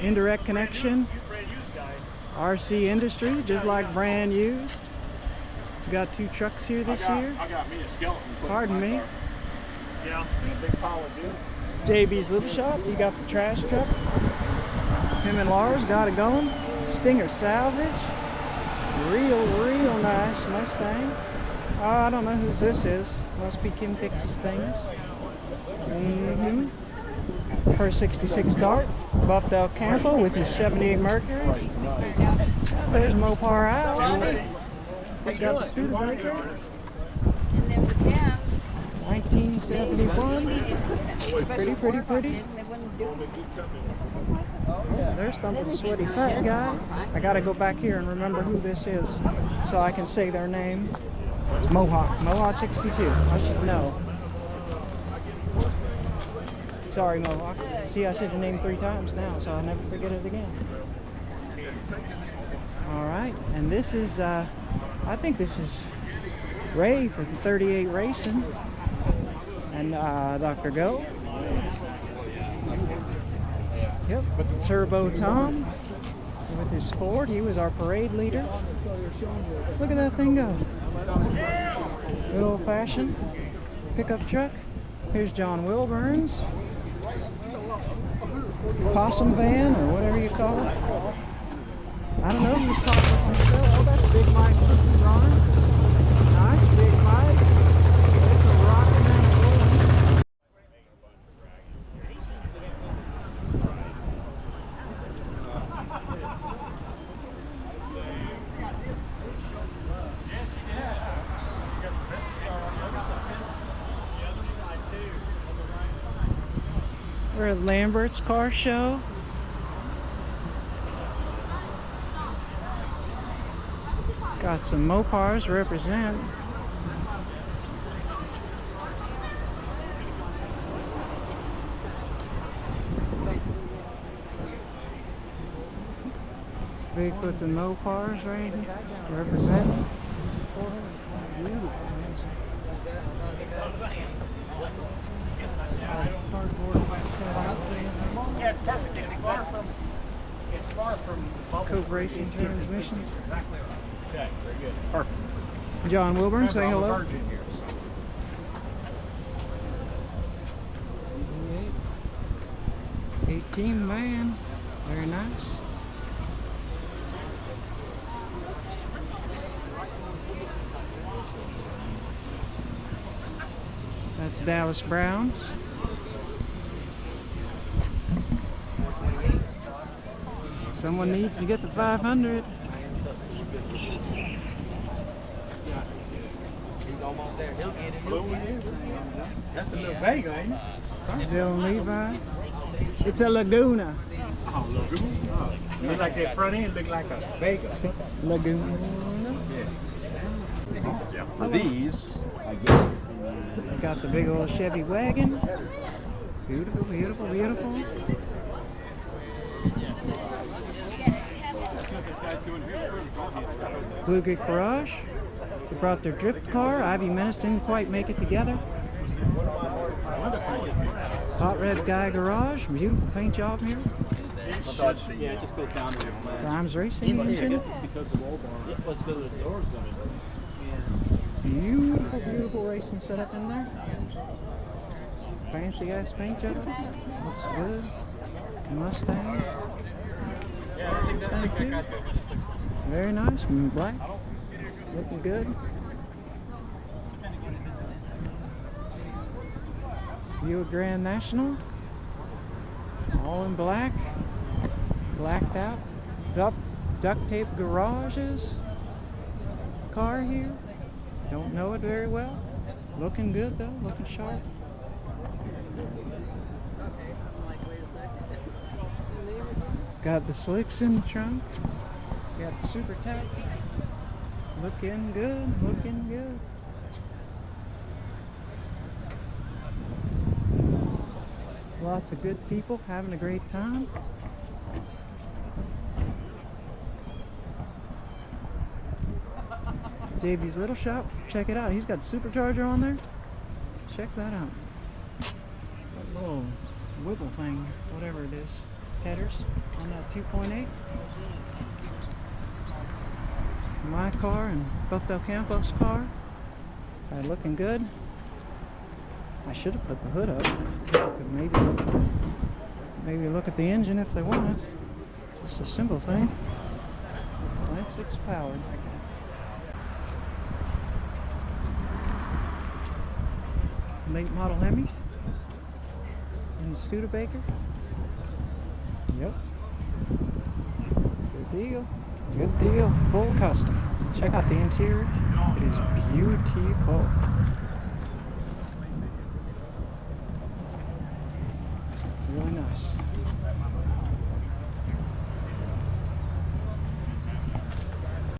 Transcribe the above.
Indirect connection. RC industry, just like brand used. We got 2 trucks here this year. I got me a skeleton. Pardon me. Yeah, a big pile of dude. JB's Little Shop, you got the trash truck. Him and Lars got it going. Stinger salvage. Real nice Mustang. I don't know whose this is. Must be Kim Fix's things. Her 66 Dart. Buffed out Campo with his 78 Mercury. There's Mopar out. He's got the Studebaker. 1971. Pretty. There's something sweaty fat guy. I gotta go back here and remember who this is so I can say their name. It's Mohawk 62. I should know. Sorry, Mohawk. See, I said your name 3 times now, so I'll never forget it again. Alright, and this is, I think this is Ray from 38 Racing. And Dr. Go. Yep, Turbo Tom with his Ford. He was our parade leader. Look at that thing go. Good old fashioned pickup truck. Here's John Wilburn's possum van or whatever you call it. I don't know who's talking himself. Oh, that's Big Mike Ron. Nice Big Mike. It's a rockin' man. We're at Lambert's car show. Got some Mopars represent. Bigfoots and Mopars right here representing. Yeah, it's perfect. It's far from Cove Racing Transmissions. Exactly right. Okay, very good. Perfect. John Wilburn, say hello. Virgin here, so. 18 man, very nice. That's Dallas Browns. Someone needs to get the 500. He's almost there. He'll get it. That's a little Vega, ain't it? Dylan Levi. It's a Laguna. Oh, Laguna. Oh. Looks like that front end looks like a Vega. Laguna. Yeah. For these, I get. Got the big old Chevy wagon. Beautiful, beautiful, beautiful. Blue Gate Garage. They brought their drift car. Ivy Menace didn't quite make it together. Hot Red Guy Garage. Beautiful paint job here. Yeah, it just goes down to the Grimes Racing engine. This is because the roll bar. Let's go to the doors. Beautiful, beautiful racing setup in there. Fancy ass paint job. Looks good. Mustang. Mustang too. Very nice. Black. Looking good. Buick Grand National. All in black. Blacked out. Duct tape garages. Car here. Don't know it very well. Looking good though. Looking sharp. Got the slicks in the trunk. Got the super tack. Looking good. Looking good. Lots of good people having a great time. JB's Little Shop, check it out. He's got a supercharger on there. Check that out. That little wiggle thing, whatever it is. headers on that 2.8. My car and both Del Campo's car are looking good. I should have put the hood up. Could maybe look at the engine if they want it. Just a simple thing. Slide 6 powered. Late model Hemi in Studebaker. Yep. Good deal. Good deal. Full custom. Check out the interior. It is beautiful. Really nice.